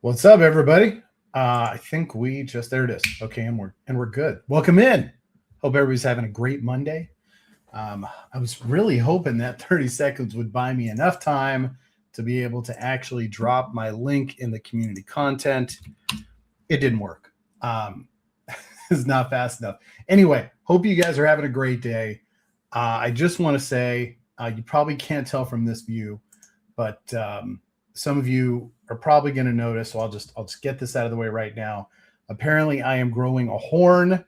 What's up, everybody? I think we just there it is. Okay, and we're good. Welcome in. Hope everybody's having a great Monday. I was really hoping that 30 seconds would buy me enough time to be able to actually drop my link in the community content. It didn't work. It's not fast enough. Anyway, hope you guys are having a great day. I just want to say you probably can't tell from this view, but some of you are probably going to notice. So I'll just get this out of the way right now. Apparently, I am growing a horn.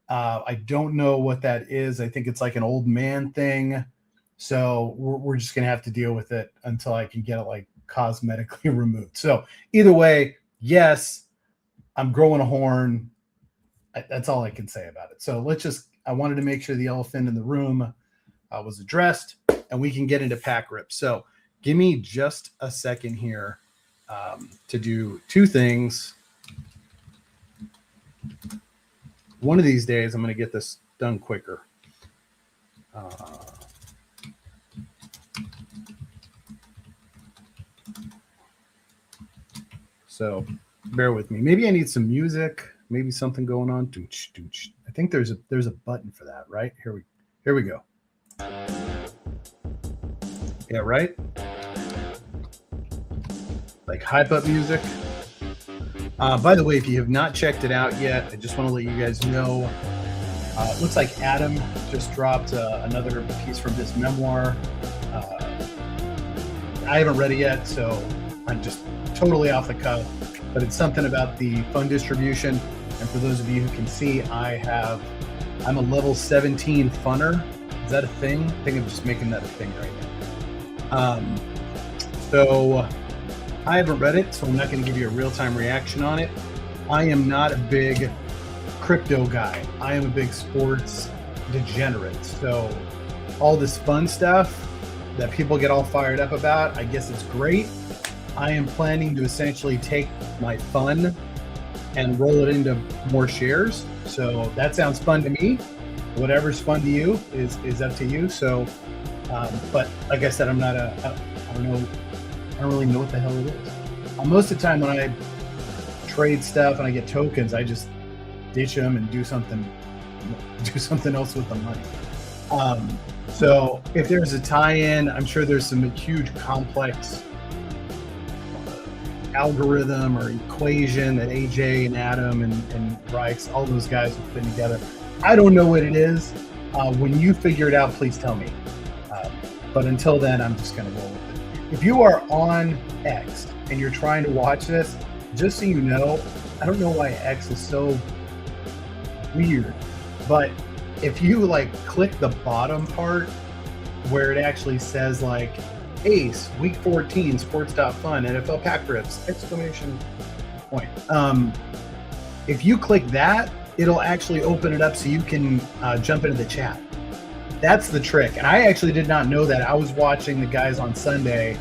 I don't know what that is. I think it's like an old man thing. So we're just going to have to deal with it until I can get it like cosmetically removed. So either way, yes, I'm growing a horn. That's all I can say about it. So I wanted to make sure the elephant in the room was addressed and we can get into pack rips. So give me just a second here to do two things. One of these days, I'm going to get this done quicker. So bear with me. Maybe I need some music. Maybe something going on. Dooch, dooch. I think there's a button for that, right? Here we go. Yeah, right? Like hype up music. By the way, if you have not checked it out yet, I just want to let you guys know. It looks like Adam just dropped another piece from his memoir. I haven't read it yet, so I'm just totally off the cuff. But it's something about the fund distribution. And for those of you who can see, I'm a level 17 funner. Is that a thing? I think I'm just making that a thing right now. So I haven't read it, so I'm not going to give you a real-time reaction on it. I am not a big crypto guy. I am a big sports degenerate. So all this fun stuff that people get all fired up about, I guess it's great. I am planning to essentially take my fun and roll it into more shares. So that sounds fun to me. Whatever's fun to you is up to you. So, but like I said, I don't really know what the hell it is. Most of the time when I trade stuff and I get tokens, I just ditch them and do something else with the money. So if there's a tie-in, I'm sure there's some huge complex algorithm or equation that AJ and Adam and Bryce, all those guys have put together. I don't know what it is. When you figure it out, please tell me. But until then, I'm just going to roll with it. If you are on X and you're trying to watch this, just so you know, I don't know why X is so weird, but if you like click the bottom part where it actually says like Ace, Week 14, Sports.fun, NFL pack rips, exclamation point. If you click that, it'll actually open it up so you can jump into the chat. That's the trick. And I actually did not know that. I was watching the guys on Sunday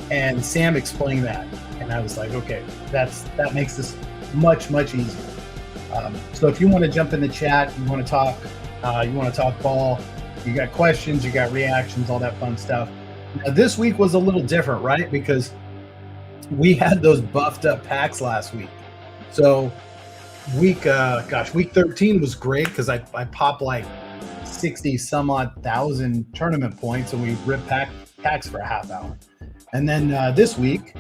and Sam explained that. And I was like, okay, that makes this much, much easier. So if you want to jump in the chat, you want to talk ball, you got questions, you got reactions, all that fun stuff. Now, this week was a little different, right? Because we had those buffed up packs last week. So week 13 was great because I popped like 60 some odd thousand tournament points and we ripped packs for a half hour. And then this week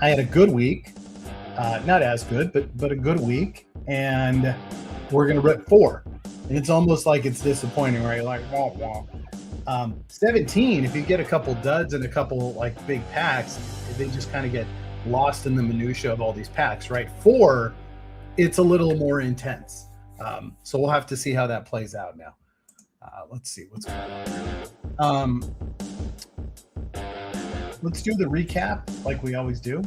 I had a good week, not as good, but a good week, and we're gonna rip 4. And it's almost like it's disappointing, right? Like, wah, wah. 17, if you get a couple duds and a couple like big packs, they just kind of get lost in the minutia of all these packs, right? 4, it's a little more intense. So we'll have to see how that plays out now. Let's see what's going on. Let's do the recap like we always do.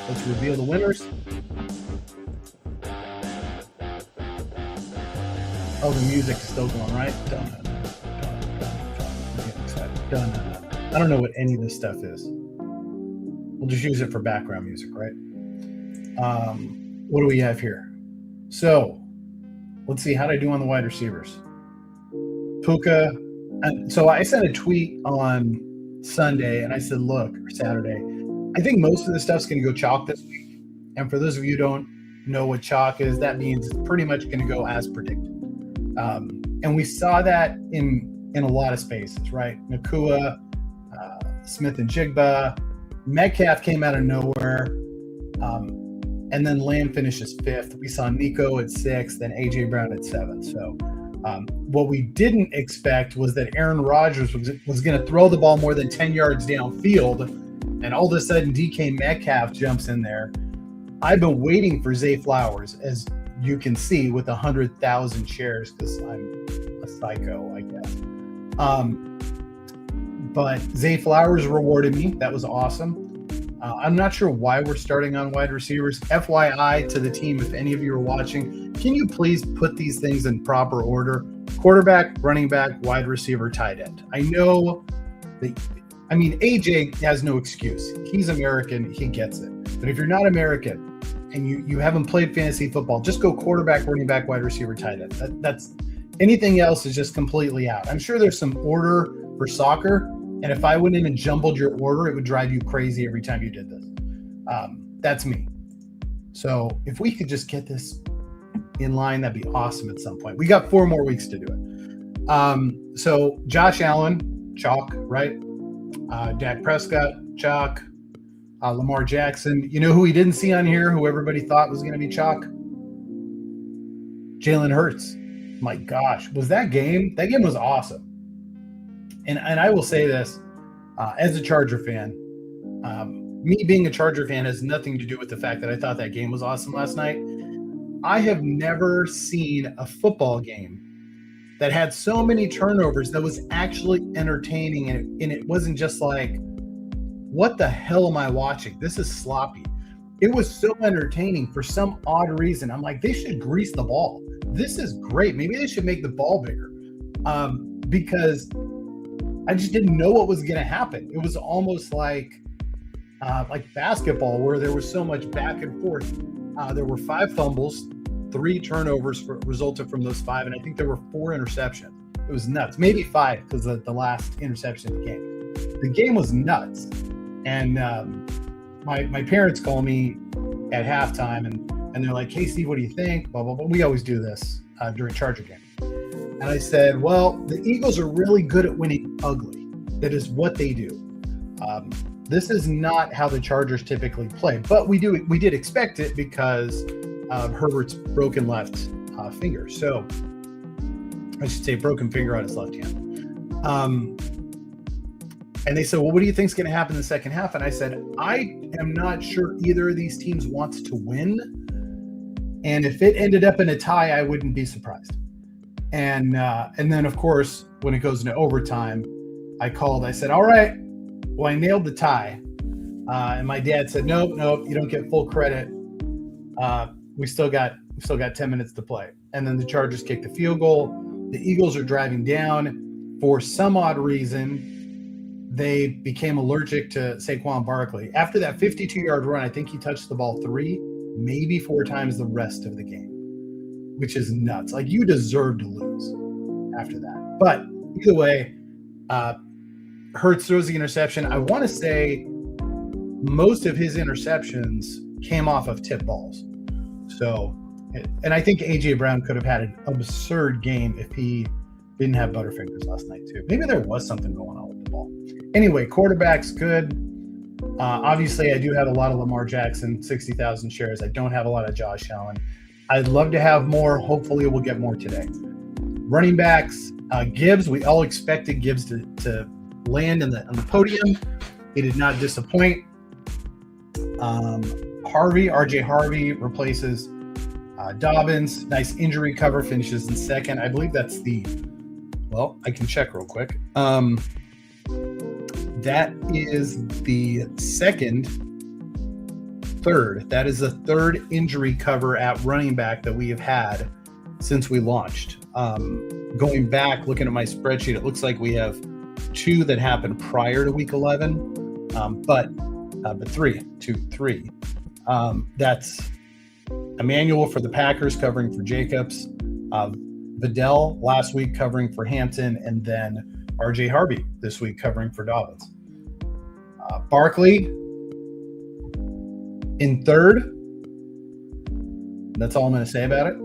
Let's reveal the winners. Oh, the music is still going, right? I don't know what any of this stuff is. We'll just use it for background music, right? What do we have here? So let's see, how did I do on the wide receivers? Puka. So I sent a tweet on Sunday and I said, look, or Saturday, I think most of the stuff's going to go chalk this week. And for those of you who don't know what chalk is, that means it's pretty much going to go as predicted. And we saw that in a lot of spaces, right? Nakua, Smith and Jigba, Metcalf came out of nowhere, and then Lamb finishes 5th. We saw Nico at 6th, then A.J. Brown at 7th. So what we didn't expect was that Aaron Rodgers was going to throw the ball more than 10 yards downfield, and all of a sudden DK Metcalf jumps in there. I've been waiting for Zay Flowers, as you can see, with 100,000 shares because I'm a psycho, I guess. But Zay Flowers rewarded me. That was awesome. I'm not sure why we're starting on wide receivers. FYI to the team, if any of you are watching, can you please put these things in proper order? Quarterback, running back, wide receiver, tight end. I know that, AJ has no excuse. He's American. He gets it. But if you're not American and you haven't played fantasy football, just go quarterback, running back, wide receiver, tight end. That's anything else is just completely out. I'm sure there's some order for soccer. And if I went in and jumbled your order, it would drive you crazy every time you did this. That's me. So if we could just get this in line, that'd be awesome at some point. We got 4 more weeks to do it. So Josh Allen, chalk, right? Dak Prescott, chalk. Lamar Jackson. You know who we didn't see on here, who everybody thought was going to be chalk? Jalen Hurts. My gosh, was that game? That game was awesome. And I will say this, as a Charger fan, me being a Charger fan has nothing to do with the fact that I thought that game was awesome last night. I have never seen a football game that had so many turnovers that was actually entertaining, and it wasn't just like, what the hell am I watching? This is sloppy. It was so entertaining for some odd reason. I'm like, they should grease the ball. This is great. Maybe they should make the ball bigger, because I just didn't know what was going to happen. It was almost like basketball, where there was so much back and forth. There were 5 fumbles, 3 turnovers resulted from those 5, and I think there were 4 interceptions. It was nuts. Maybe 5 because of the last interception of the game. The game was nuts. And my parents call me at halftime, and they're like, "Hey, Steve, what do you think?" Blah, blah, blah. We always do this during Charger game. And I said, well, the Eagles are really good at winning ugly. That is what they do. This is not how the Chargers typically play, but we did expect it because of Herbert's broken left finger. So I should say broken finger on his left hand. And they said, well, what do you think is going to happen in the second half? And I said, I am not sure either of these teams wants to win. And if it ended up in a tie, I wouldn't be surprised. And then, of course, when it goes into overtime, I said, all right, well, I nailed the tie. And my dad said, nope, you don't get full credit. We still got 10 minutes to play. And then the Chargers kicked the field goal. The Eagles are driving down. For some odd reason, they became allergic to Saquon Barkley. After that 52-yard run, I think he touched the ball 3, maybe 4 times the rest of the game, which is nuts. Like, you deserve to lose after that. But either way, Hurts throws the interception. I want to say most of his interceptions came off of tip balls. So, and I think A.J. Brown could have had an absurd game if he didn't have Butterfingers last night too. Maybe there was something going on with the ball. Anyway, quarterback's good. Obviously, I do have a lot of Lamar Jackson, 60,000 shares. I don't have a lot of Josh Allen. I'd love to have more. Hopefully, we'll get more today. Running backs, Gibbs. We all expected Gibbs to land on the podium. He did not disappoint. RJ Harvey replaces Dobbins. Nice injury cover, finishes in second. I believe that's I can check real quick. That is the third. That is the third injury cover at running back that we have had since we launched. Going back, looking at my spreadsheet, it looks like we have 2 that happened prior to week 11, but 3. That's Emmanuel for the Packers covering for Jacobs, Vidal last week covering for Hampton, and then RJ Harvey this week covering for Dobbins. Barkley in third, That's all I'm going to say about it.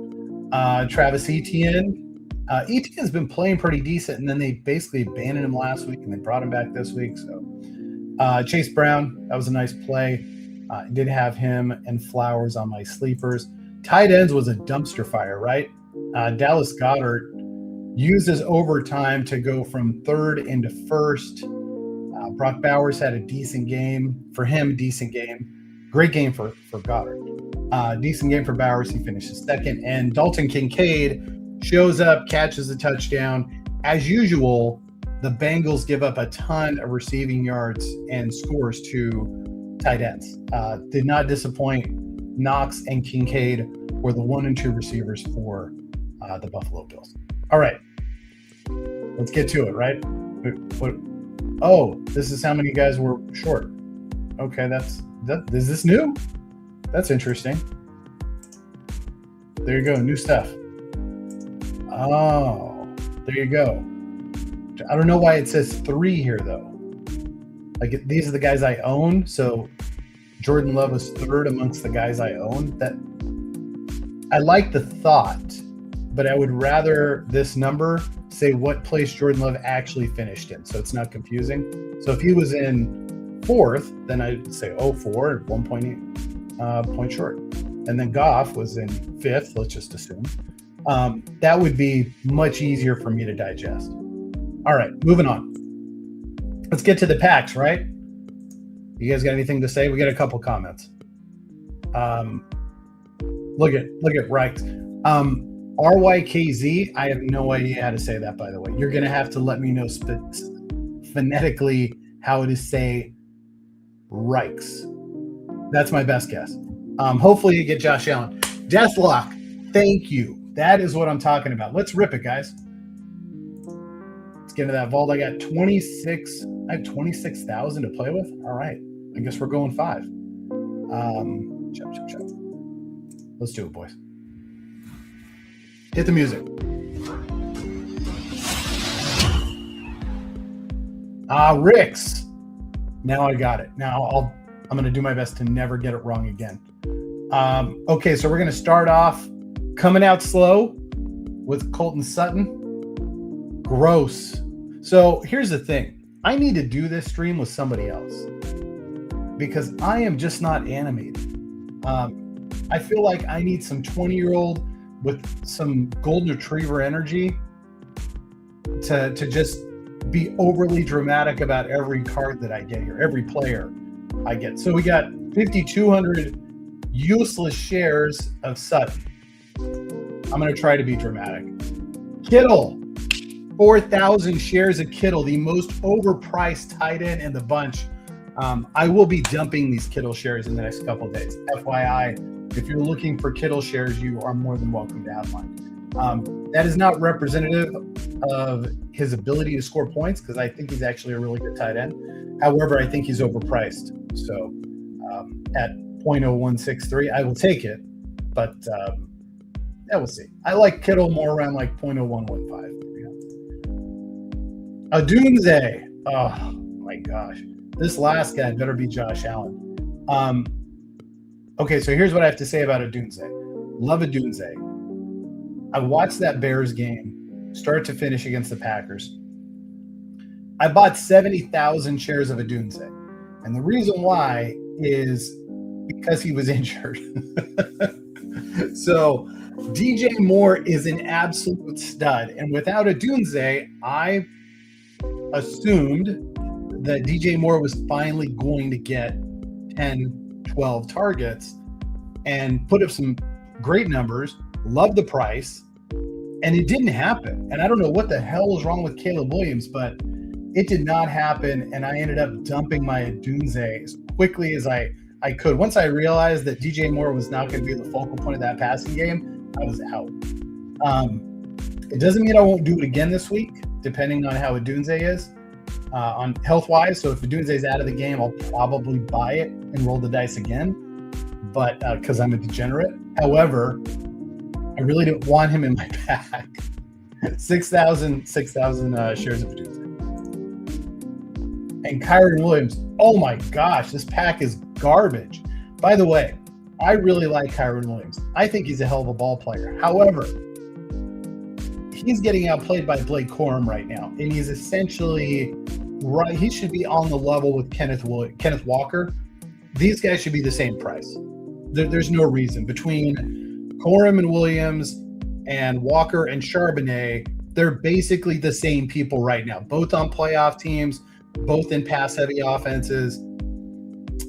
Travis Etienne. Etienne's been playing pretty decent, and then they basically abandoned him last week, and they brought him back this week. So Chase Brown, that was a nice play. I did have him and Flowers on my sleepers. Tight ends was a dumpster fire, right? Dallas Goedert used his overtime to go from third into first. Brock Bowers had a decent game. For him, decent game. Great game for Goddard. Decent game for Bowers. He finishes second. And Dalton Kincaid shows up, catches a touchdown. As usual, the Bengals give up a ton of receiving yards and scores to tight ends. Did not disappoint. Knox and Kincaid were the 1 and 2 receivers for the Buffalo Bills. All right. Let's get to it, right? Oh, this is how many guys were short. Okay, is this new? That's interesting. There you go, new stuff. Oh, there you go. I don't know why it says 3 here, though. Like, these are the guys I own, so Jordan Love was third amongst the guys I own. That I like the thought, but I would rather this number say what place Jordan Love actually finished in, so it's not confusing. So if he was in 4th, then I'd say 4, 1.8 point short. And then Goff was in 5th, let's just assume. That would be much easier for me to digest. All right, moving on. Let's get to the packs, right? You guys got anything to say? We got a couple comments. Look at Reich. RYKZ, I have no idea how to say that, by the way. You're going to have to let me know phonetically how to say Reichs. That's my best guess. Hopefully you get Josh Allen. Deathlock, thank you. That is what I'm talking about. Let's rip it, guys. Let's get into that vault. I have 26,000 to play with. All right. I guess we're going 5. Chop. Let's do it, boys. Hit the music. Ricks. Now I got it. Now I'm going to do my best to never get it wrong again. Okay, so we're going to start off coming out slow with Colton Sutton. Gross. So here's the thing. I need to do this stream with somebody else because I am just not animated. I feel like I need some 20-year-old with some golden retriever energy to just be overly dramatic about every card that I get here, every player I get. So we got 5,200 useless shares of Sutton. I'm going to try to be dramatic. Kittle, 4,000 shares of Kittle, the most overpriced tight end in the bunch. I will be dumping these Kittle shares in the next couple of days. FYI, if you're looking for Kittle shares, you are more than welcome to have mine. That is not representative of his ability to score points because I think he's actually a really good tight end. However, I think he's overpriced. So at 0.0163, I will take it. But yeah, we'll see. I like Kittle more around like 0.0115. Adunze. Oh, my gosh. This last guy better be Josh Allen. Okay, so here's what I have to say about Adunze. Love Adunze. I watched that Bears game, start to finish against the Packers. I bought 70,000 shares of Adunze. And the reason why is because he was injured. So DJ Moore is an absolute stud. And without Adunze, I assumed that DJ Moore was finally going to get 10, 12 targets and put up some great numbers, love the price, and it didn't happen. And I don't know what the hell was wrong with Caleb Williams, but it did not happen, and I ended up dumping my Adunze as quickly as I could. Once I realized that DJ Moore was not going to be the focal point of that passing game, I was out. It doesn't mean I won't do it again this week, depending on how Adunze is. On health-wise, so if Adunze's out of the game, I'll probably buy it and roll the dice again, but because I'm a degenerate. However, I really didn't want him in my pack. 6,000 shares of Adunze. And Kyron Williams, oh my gosh, this pack is garbage. By the way, I really like Kyron Williams. I think he's a hell of a ball player. However, he's getting outplayed by Blake Corum right now, and he's essentially right. He should be on the level with Kenneth Walker. These guys should be the same price. There's no reason between Corum and Williams and Walker and Charbonnet. They're basically the same people right now, both on playoff teams, both in pass-heavy offenses.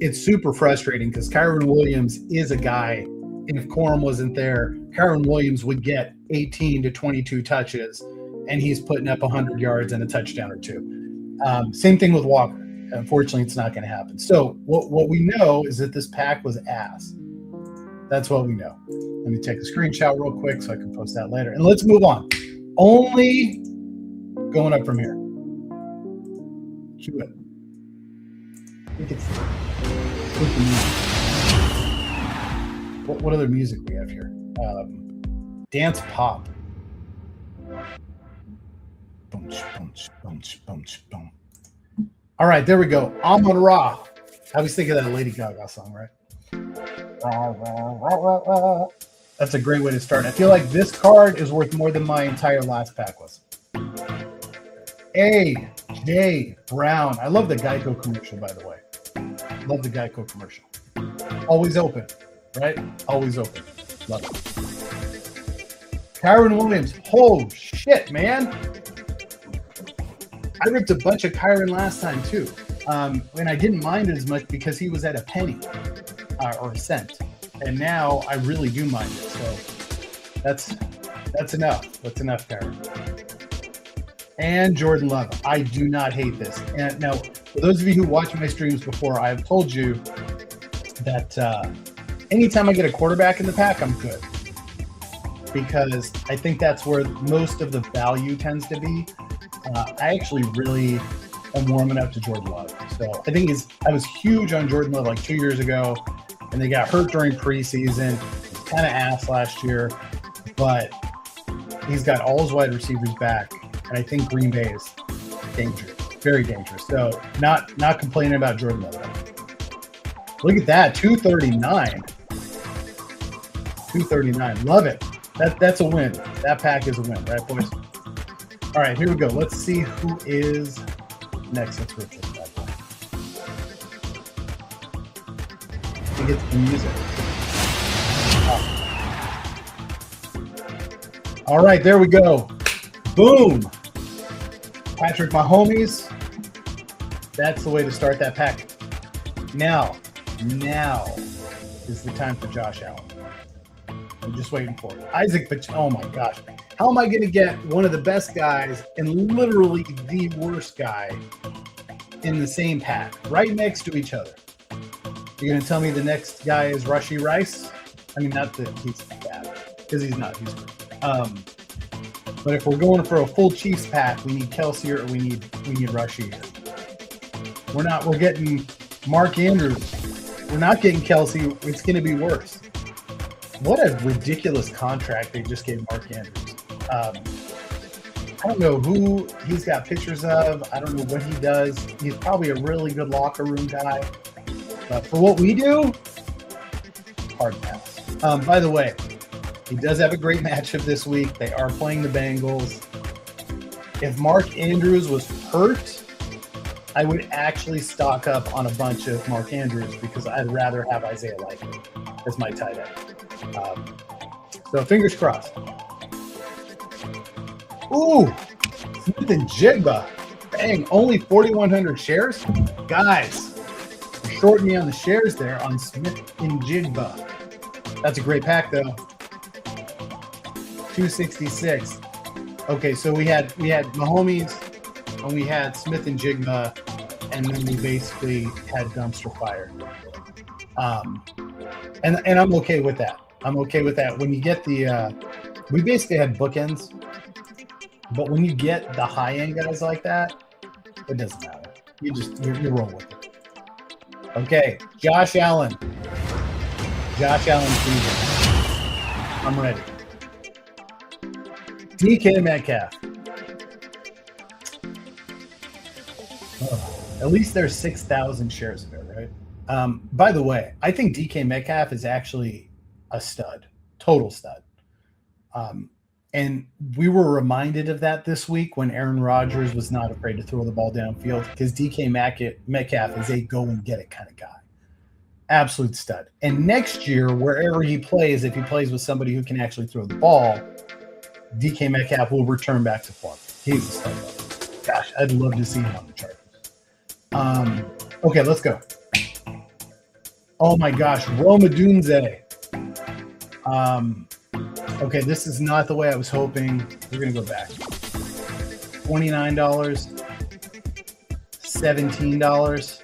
It's super frustrating because Kyron Williams is a guy, and if Corum wasn't there, Kyron Williams would get 18 to 22 touches, and he's putting up 100 yards and a touchdown or two. Same thing with Walker. Unfortunately, it's not going to happen. So what we know is that this pack was ass. That's what we know. Let me take a screenshot real quick so I can post that later. And let's move on. Only going up from here. Cue it. I think it's the music. What other music we have here? Dance pop. Boom. All right, there we go. Amon Ra. I always think of that Lady Gaga song, right? That's a great way to start. I feel like this card is worth more than my entire last pack was. A.J. Brown. I love the Geico commercial, by the way. Love the Geico commercial. Always open, right? Always open. Love it. Kyron Williams. Oh, shit, man. I ripped a bunch of Kyron last time, too. And I didn't mind it as much because he was at a penny or a cent. And now I really do mind it. So that's enough. That's enough, Kyron. And Jordan Love. I do not hate this. And now, for those of you who watch my streams before, I've told you that anytime I get a quarterback in the pack, I'm good. Because I think that's where most of the value tends to be. I actually really am warming up to Jordan Love. So I think I was huge on Jordan Love like 2 years ago, and they got hurt during preseason. Kind of ass last year, but he's got all his wide receivers back, and I think Green Bay is dangerous, very dangerous. So not complaining about Jordan Love. Look at that, 239. 239, love it. That's a win. That pack is a win, right, boys? All right, here we go. Let's see who is next. Let's rip this bad boy. I think it's the music. Oh. All right, there we go. Boom. Patrick Mahomes. That's the way to start that pack. Now is the time for Josh Allen. I'm just waiting for it. Isaac, oh my gosh. How am I going to get one of the best guys and literally the worst guy in the same pack, right next to each other? You're going to tell me the next guy is Rashee Rice? I mean, not that he's bad, because he's not. He's good. But if we're going for a full Chiefs pack, we need Kelsey or we need Rashee here. We're getting Mark Andrews. We're not getting Kelsey. It's going to be worse. What a ridiculous contract they just gave Mark Andrews. I don't know who he's got pictures of. I don't know what he does. He's probably a really good locker room guy. But for what we do, hard pass. By the way, he does have a great matchup this week. They are playing the Bengals. If Mark Andrews was hurt, I would actually stock up on a bunch of Mark Andrews because I'd rather have Isaiah Likely as my tight end. So fingers crossed. Ooh, Smith and Jigba. Dang, only 4,100 shares? Guys, you're shorting me on the shares there on Smith and Jigba. That's a great pack, though. 266. Okay, so we had Mahomes, and we had Smith and Jigba, and then we basically had dumpster fire. And I'm okay with that. I'm okay with that. When you get the we basically had bookends, but when you get the high end guys like that, it doesn't matter. You roll with it. Okay, Josh Allen. Josh Allen season. I'm ready. DK Metcalf. At least there's 6,000 shares of it, right? By the way, I think DK Metcalf is actually a stud, total stud. And we were reminded of that this week when Aaron Rodgers was not afraid to throw the ball downfield, because DK Metcalf is a go and get it kind of guy. Absolute stud. And next year, wherever he plays, if he plays with somebody who can actually throw the ball, DK Metcalf will return back to form. He's a stud. Gosh, I'd love to see him on the Chargers. Okay, let's go. Oh my gosh, Rome Odunze. Okay, this is not the way I was hoping. We're going to go back. $29, $17.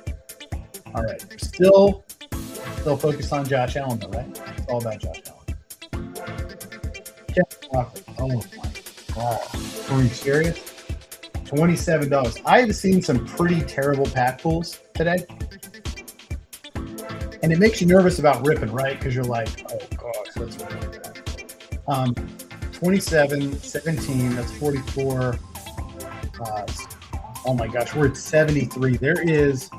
All right, still focused on Josh Allen, though, right? It's all about Josh Allen. Oh my God. Are you serious? $27. I have seen some pretty terrible pack pools today. And it makes you nervous about ripping, right? Because you're like, oh gosh, that's really bad. 27, 17, that's 44. Oh my gosh, we're at 73. There is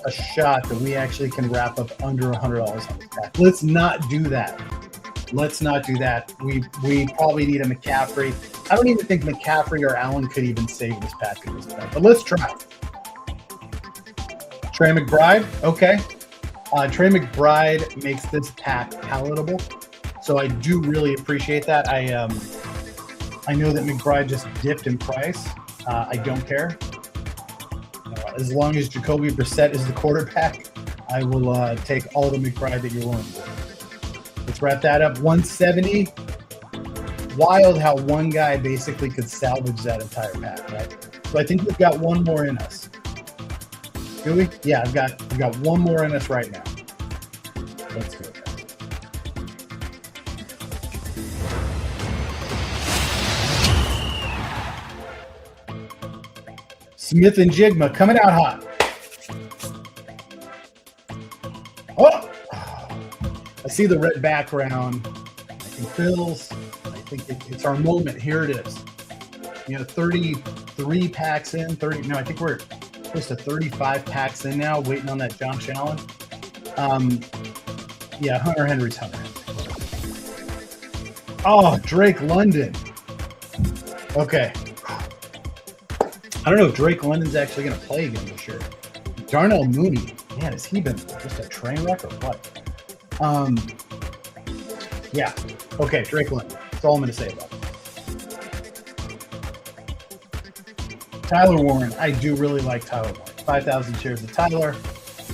a shot that we actually can wrap up under $100 on this pack. Let's not do that. Let's not do that. We probably need a McCaffrey. I don't even think McCaffrey or Allen could even save this pack at this point, but let's try. Trey McBride, okay. Trey McBride makes this pack palatable, so I do really appreciate that. I know that McBride just dipped in price. I don't care. As long as Jacoby Brissett is the quarterback, I will take all the McBride that you're willing to. Let's wrap that up. 170. Wild how one guy basically could salvage that entire pack, right? So I think we've got one more in us. Do we? Yeah, I've got one more in us right now. Let's do it. Smith and Jigma coming out hot. Oh! I see the red background. I think Bills. I think it's our moment. Here it is. 33 packs in. 30. No, I think we're close to 35 packs in now, waiting on that Josh Allen. Yeah, Hunter Henry's Hunter Henry. Oh, Drake London. Okay. I don't know if Drake London's actually going to play again this year. Darnell Mooney, man, has he been just a train wreck or what? Yeah. Okay, Drake London. That's all I'm going to say about it. Tyler Warren. I do really like Tyler Warren. 5,000 shares of Tyler.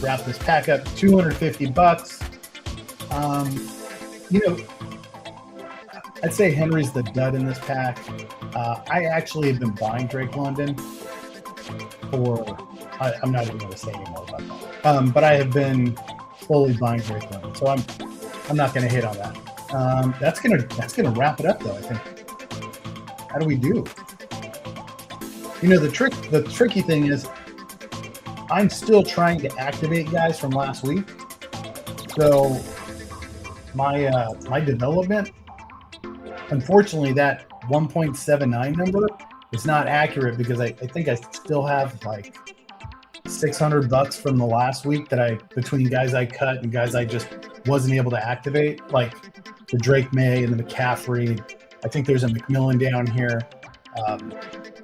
Wrap this pack up. $250. I'd say Henry's the dud in this pack. I actually have been buying Drake London I'm not even going to say anymore about that. But I have been slowly buying Drake London, so I'm not going to hit on that. That's gonna wrap it up, though. I think. How do we do? The tricky thing is, I'm still trying to activate guys from last week, so my development. Unfortunately, that 1.79 number is not accurate because I think I still have like $600 from the last week between guys I cut and guys I just wasn't able to activate, like the Drake May and the McCaffrey. I think there's a McMillan down here.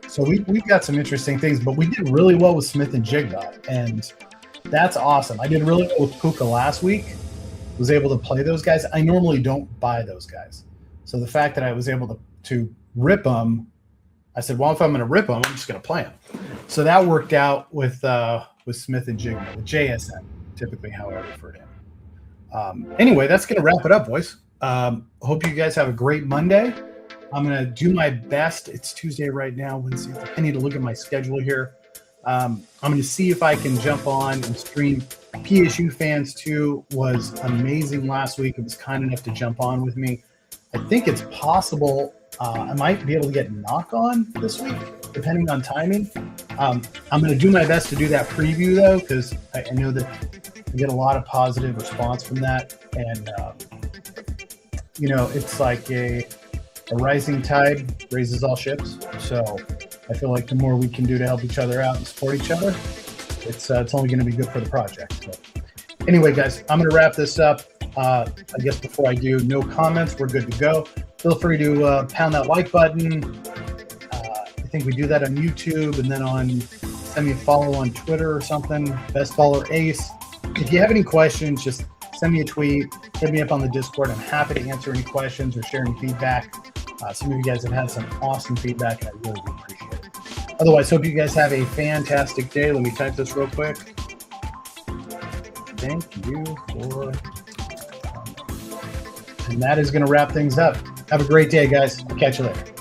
So we've got some interesting things, but we did really well with Smith and Jigba, and that's awesome. I did really well with Puka last week. Was able to play those guys. I normally don't buy those guys. So the fact that I was able to rip them, I said, well, if I'm going to rip them, I'm just going to play them. So that worked out with Smith and Jigma, with JSN, typically how I refer to him. Anyway, that's going to wrap it up, boys. Hope you guys have a great Monday. I'm going to do my best. It's Tuesday right now. Wednesday. I need to look at my schedule here. I'm going to see if I can jump on and stream. PSU Fans 2 was amazing last week. It was kind enough to jump on with me. I think it's possible I might be able to get Knock on this week, depending on timing. I'm going to do my best to do that preview, though, because I know that I get a lot of positive response from that. And, it's like a rising tide raises all ships. So I feel like the more we can do to help each other out and support each other, it's only going to be good for the project. So Anyway, guys, I'm going to wrap this up. I guess before I do, no comments. We're good to go. Feel free to pound that like button. I think we do that on YouTube, and then send me a follow on Twitter or something. Best Baller Ace. If you have any questions, just send me a tweet. Hit me up on the Discord. I'm happy to answer any questions or share any feedback. Some of you guys have had some awesome feedback, and I really do appreciate it. Otherwise, hope you guys have a fantastic day. Let me type this real quick. Thank you for and that is going to wrap things up. Have a great day, guys. I'll catch you later.